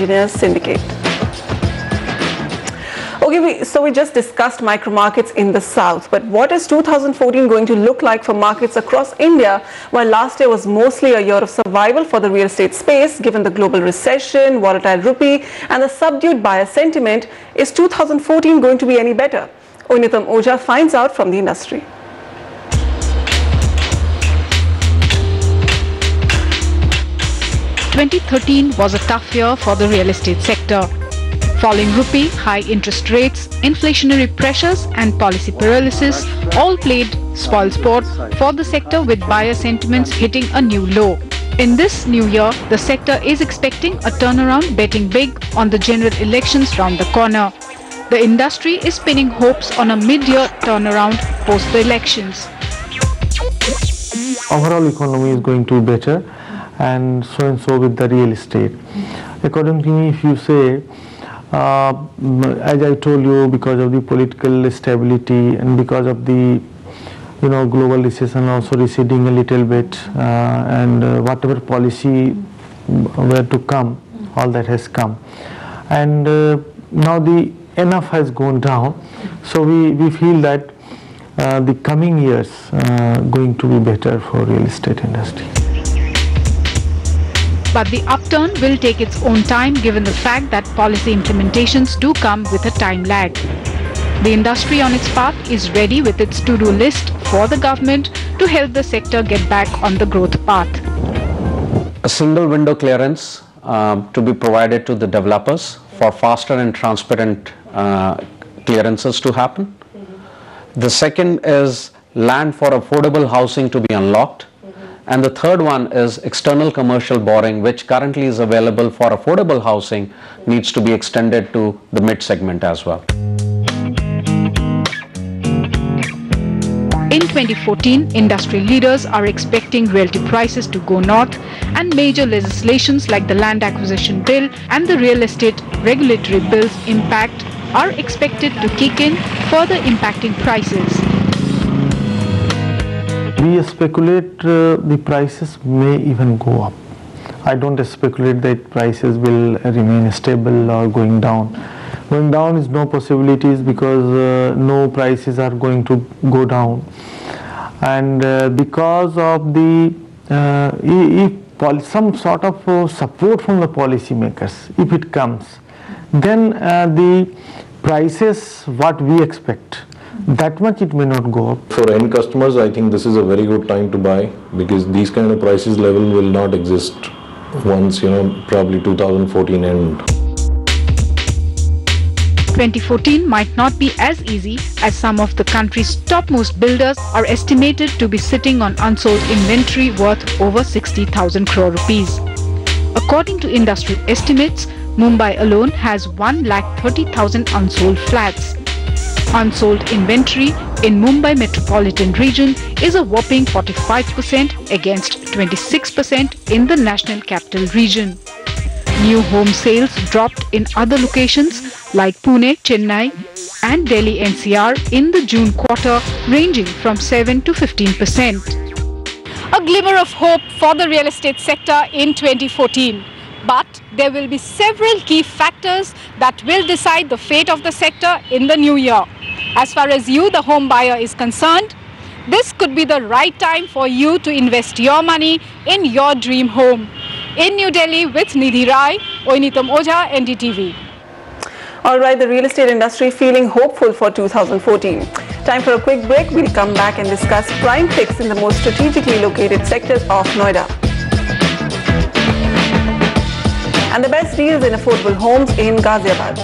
Engineers Syndicate. Okay, so we just discussed micro markets in the south, but what is 2014 going to look like for markets across India? While last year was mostly a year of survival for the real estate space, given the global recession, volatile rupee and the subdued buyer sentiment, is 2014 going to be any better? Oinitam Ojha finds out from the industry. "2013 was a tough year for the real estate sector. Falling rupee, high interest rates, inflationary pressures and policy paralysis all played spoilsport for the sector, with buyer sentiments hitting a new low. In this new year, the sector is expecting a turnaround, betting big on the general elections round the corner. The industry is pinning hopes on a mid-year turnaround post the elections. Overall economy is going to be better, and so with the real estate. According to me, if you say, as I told you, because of the political stability and because of the global recession also receding a little bit, and whatever policy were to come, all that has come, and now the enough has gone down, so we feel that the coming years going to be better for real estate industry. But the upturn will take its own time, given the fact that policy implementations do come with a time lag. The industry on its path is ready with its to-do list for the government to help the sector get back on the growth path. A single window clearance to be provided to the developers for faster and transparent clearances to happen. The second is land for affordable housing to be unlocked. And the third one is external commercial borrowing, which currently is available for affordable housing, needs to be extended to the mid-segment as well. In 2014, industry leaders are expecting realty prices to go north, and major legislations like the Land Acquisition Bill and the Real Estate Regulatory Bill's impact are expected to kick in, further impacting prices. We speculate the prices may even go up. I don't speculate that prices will remain stable or going down. Going down is no possibilities, because no prices are going to go down. And because of the if some sort of support from the policymakers, if it comes, then the prices what we expect, that much it may not go up. For end customers, I think this is a very good time to buy, because these kind of prices level will not exist once probably 2014 end. 2014 might not be as easy, as some of the country's topmost builders are estimated to be sitting on unsold inventory worth over 60,000 crore rupees. According to industry estimates, Mumbai alone has 1,30,000 unsold flats. Unsold inventory in Mumbai metropolitan region is a whopping 45% against 26% in the national capital region. New home sales dropped in other locations like Pune, Chennai and Delhi NCR in the June quarter, ranging from 7 to 15%. A glimmer of hope for the real estate sector in 2014. But there will be several key factors that will decide the fate of the sector in the new year. As far as you, the home buyer, is concerned, this could be the right time for you to invest your money in your dream home. In New Delhi with Nidhi Rai, Oinitam Ojha, NDTV. Alright, the real estate industry feeling hopeful for 2014. Time for a quick break. We'll come back and discuss prime picks in the most strategically located sectors of Noida. And the best deals in affordable homes in Ghaziabad.